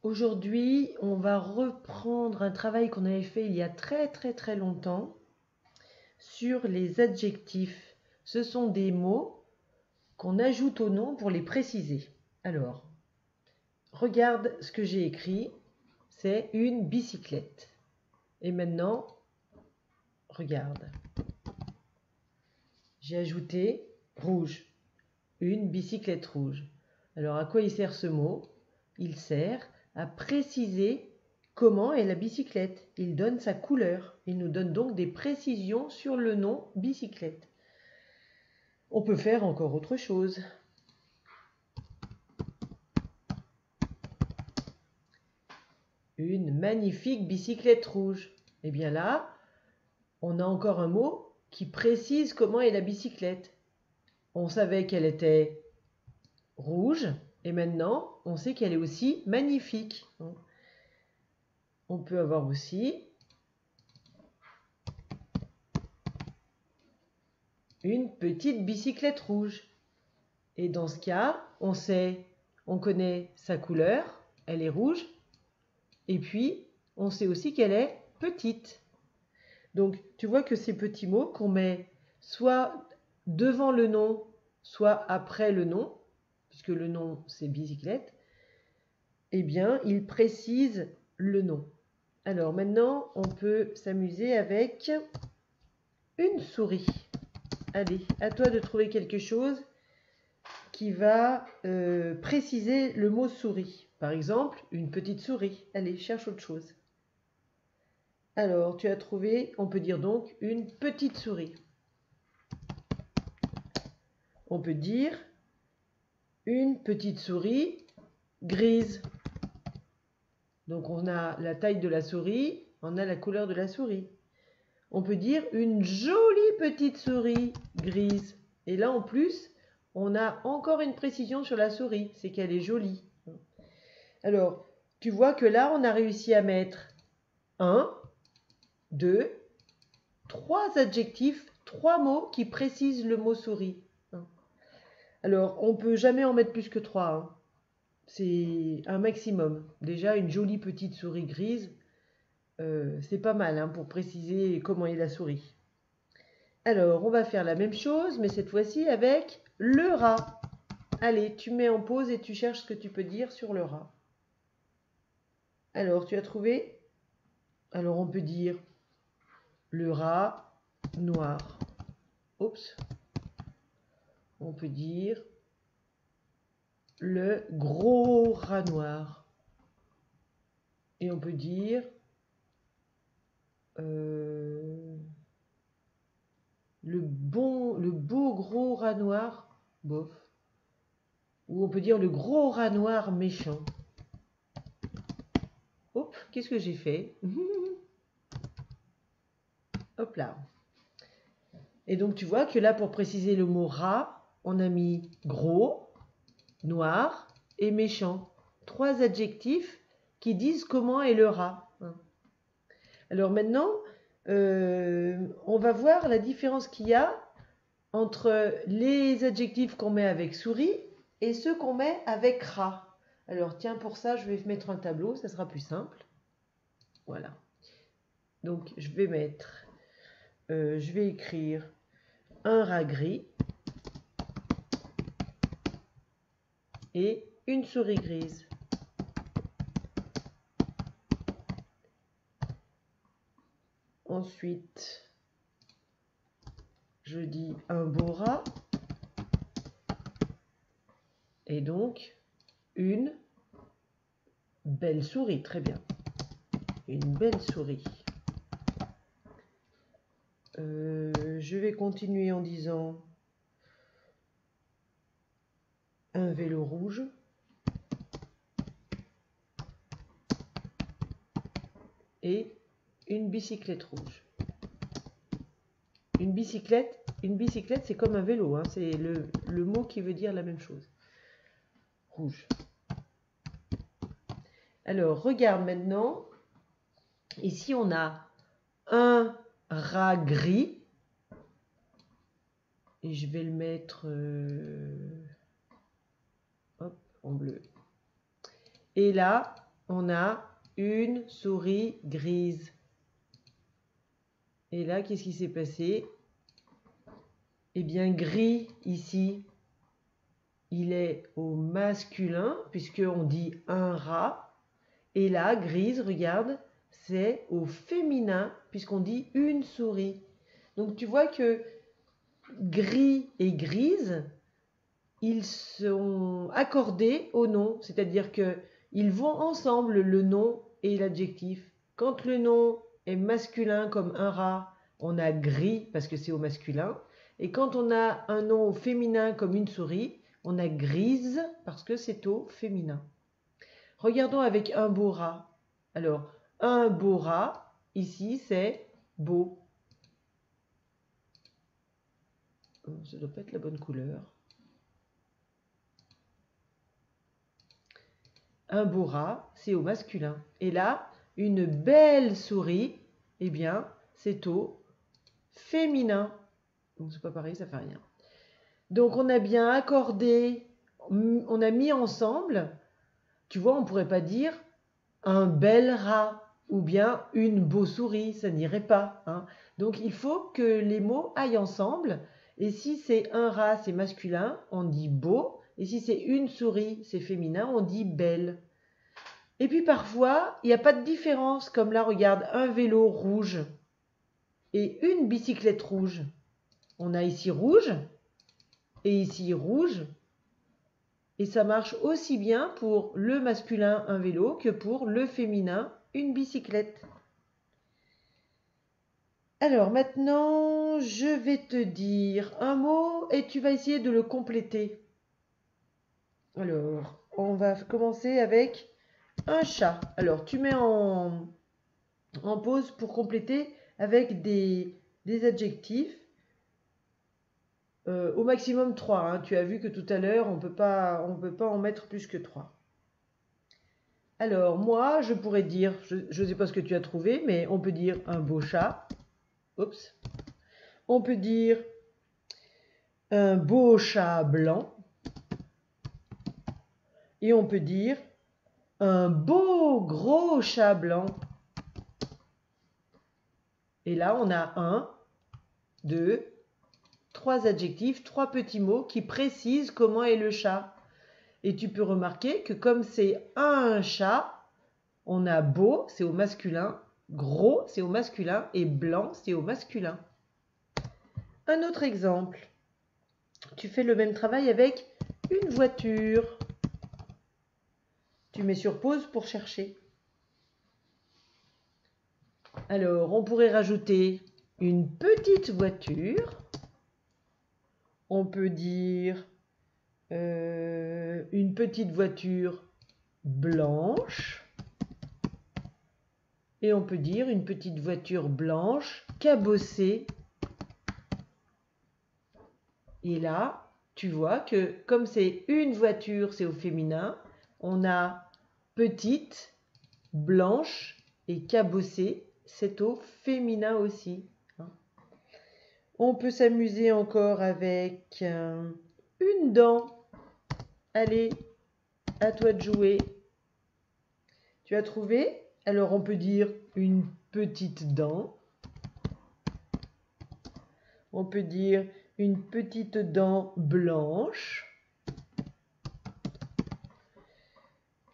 Aujourd'hui, on va reprendre un travail qu'on avait fait il y a très longtemps sur les adjectifs. Ce sont des mots qu'on ajoute au nom pour les préciser. Alors, regarde ce que j'ai écrit, c'est une bicyclette. Et maintenant, regarde, j'ai ajouté rouge, une bicyclette rouge. Alors, à quoi il sert ce mot? Il sert à préciser comment est la bicyclette. Il donne sa couleur. Il nous donne donc des précisions sur le nom bicyclette. On peut faire encore autre chose. Une magnifique bicyclette rouge. Et bien là, on a encore un mot qui précise comment est la bicyclette. On savait qu'elle était rouge et maintenant on sait qu'elle est aussi magnifique. On peut avoir aussi une petite bicyclette rouge. Et dans ce cas, on connaît sa couleur, elle est rouge, et puis on sait aussi qu'elle est petite. Donc tu vois que ces petits mots qu'on met soit devant le nom, soit après le nom, puisque le nom c'est bicyclette, eh bien ils précisent le nom. Alors maintenant, on peut s'amuser avec une souris. Allez, à toi de trouver quelque chose qui va préciser le mot souris. Par exemple, une petite souris. Allez, cherche autre chose. Alors, tu as trouvé, on peut dire donc une petite souris. On peut dire une petite souris grise. Donc, on a la taille de la souris, on a la couleur de la souris. On peut dire une jolie petite souris grise. Et là, en plus, on a encore une précision sur la souris, c'est qu'elle est jolie. Alors, tu vois que là, on a réussi à mettre 1, 2, 3 adjectifs, 3 mots qui précisent le mot souris. Alors, on ne peut jamais en mettre plus que 3. C'est un maximum. Déjà, une jolie petite souris grise, c'est pas mal pour préciser comment est la souris. Alors, on va faire la même chose, mais cette fois-ci avec le rat. Allez, tu mets en pause et tu cherches ce que tu peux dire sur le rat. Alors, tu as trouvé? Alors, on peut dire le rat noir. Oups. On peut dire le gros rat noir. Et on peut dire le beau gros rat noir, bof. Ou on peut dire le gros rat noir méchant. Hop, qu'est-ce que j'ai fait? Hop là. Et donc tu vois que là, pour préciser le mot rat, on a mis gros, noir et méchant. 3 adjectifs qui disent comment est le rat. Alors maintenant, on va voir la différence qu'il y a entre les adjectifs qu'on met avec souris et ceux qu'on met avec rat. Alors tiens, pour ça, je vais mettre un tableau, ça sera plus simple. Voilà. Donc je vais écrire un rat gris et une souris grise. Ensuite, je dis un beau rat et donc une belle souris. Très bien. Une belle souris. Je vais continuer en disant un vélo rouge et une bicyclette rouge. Une bicyclette, c'est comme un vélo, c'est le mot qui veut dire la même chose. Rouge. Alors, regarde maintenant. Ici, on a un rat gris. Et je vais le mettre hop, en bleu. Et là, on a une souris grise. Et là, qu'est-ce qui s'est passé? Eh bien, gris, ici, il est au masculin, puisqu'on dit un rat. Et là, grise, regarde, c'est au féminin, puisqu'on dit une souris. Donc, tu vois que gris et grise, ils sont accordés au nom, c'est-à-dire qu'ils vont ensemble, le nom et l'adjectif. Quand le nom est masculin comme un rat, on a gris parce que c'est au masculin. Et quand on a un nom au féminin comme une souris, on a grise parce que c'est au féminin. Regardons avec un beau rat. Alors, un beau rat, ici c'est beau. Ça ne doit pas être la bonne couleur. Un beau rat, c'est au masculin. Et là, une belle souris, eh bien, c'est au féminin. Donc, c'est pas pareil, ça fait rien. Donc, on a bien accordé, on a mis ensemble, tu vois, on ne pourrait pas dire un bel rat ou bien une beau souris, ça n'irait pas. Hein. Donc, il faut que les mots aillent ensemble. Et si c'est un rat, c'est masculin, on dit beau. Et si c'est une souris, c'est féminin, on dit belle. Et puis parfois, il n'y a pas de différence. Comme là, regarde, un vélo rouge et une bicyclette rouge. On a ici rouge et ici rouge. Et ça marche aussi bien pour le masculin, un vélo, que pour le féminin, une bicyclette. Alors maintenant, je vais te dire un mot et tu vas essayer de le compléter. Alors, on va commencer avec un chat. Alors, tu mets en pause pour compléter avec des adjectifs. Au maximum 3. Hein. Tu as vu que tout à l'heure, on peut pas en mettre plus que 3. Alors, moi, je pourrais dire, je ne sais pas ce que tu as trouvé, mais on peut dire un beau chat. Oups. On peut dire un beau chat blanc. Et on peut dire un beau gros chat blanc. Et là, on a 1, 2, 3 adjectifs, 3 petits mots qui précisent comment est le chat. Et tu peux remarquer que comme c'est un chat, on a beau, c'est au masculin, gros, c'est au masculin, et blanc, c'est au masculin. Un autre exemple. Tu fais le même travail avec une voiture. Tu mets sur pause pour chercher. Alors, on pourrait rajouter une petite voiture. On peut dire une petite voiture blanche. Et on peut dire une petite voiture blanche cabossée. Et là, tu vois que comme c'est une voiture, c'est au féminin, on a petite, blanche et cabossée, c'est au féminin aussi. On peut s'amuser encore avec une dent. Allez, à toi de jouer. Tu as trouvé? Alors on peut dire une petite dent. On peut dire une petite dent blanche.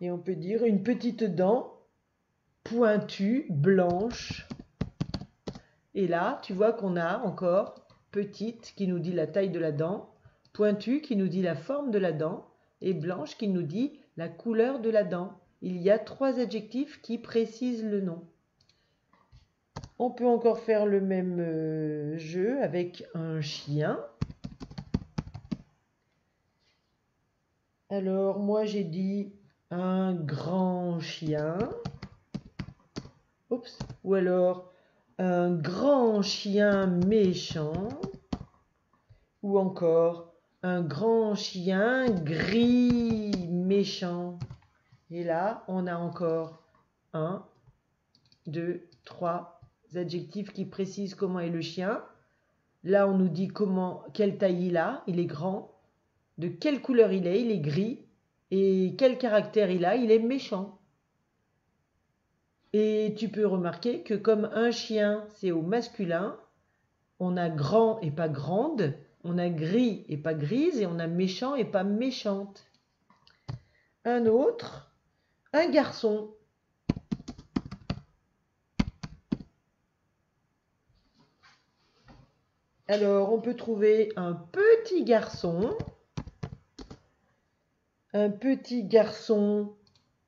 Et on peut dire une petite dent pointue, blanche. Et là, tu vois qu'on a encore petite qui nous dit la taille de la dent, pointue qui nous dit la forme de la dent et blanche qui nous dit la couleur de la dent. Il y a 3 adjectifs qui précisent le nom. On peut encore faire le même jeu avec un chien. Alors, moi j'ai dit un grand chien. Oups. Ou alors un grand chien méchant. Ou encore un grand chien gris méchant. Et là, on a encore 1, 2, 3 adjectifs qui précisent comment est le chien. Là, on nous dit quelle taille il a. Il est grand. De quelle couleur il est gris. Et quel caractère il est méchant. Et tu peux remarquer que comme un chien, c'est au masculin, on a grand et pas grande, on a gris et pas grise, et on a méchant et pas méchante. Un autre, un garçon. Alors, on peut trouver un petit garçon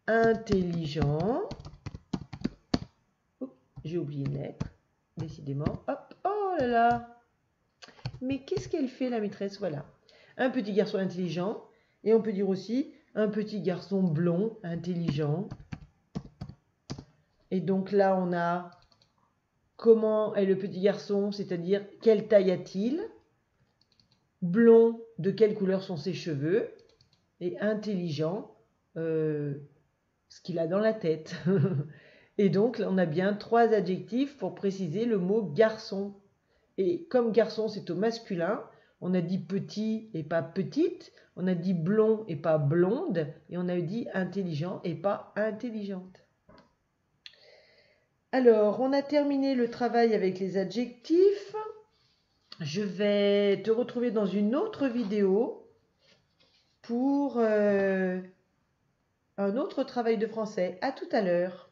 intelligent. J'ai oublié une lettre, décidément. Hop, oh là là. Mais qu'est-ce qu'elle fait, la maîtresse? Voilà. Un petit garçon intelligent. Et on peut dire aussi un petit garçon blond, intelligent. Et donc là, on a comment est le petit garçon, c'est-à-dire quelle taille a-t-il? Blond, de quelle couleur sont ses cheveux? Et intelligent, ce qu'il a dans la tête. Et donc, on a bien 3 adjectifs pour préciser le mot garçon. Et comme garçon, c'est au masculin, on a dit petit et pas petite, on a dit blond et pas blonde, et on a dit intelligent et pas intelligente. Alors, on a terminé le travail avec les adjectifs. Je vais te retrouver dans une autre vidéo pour un autre travail de français. À tout à l'heure.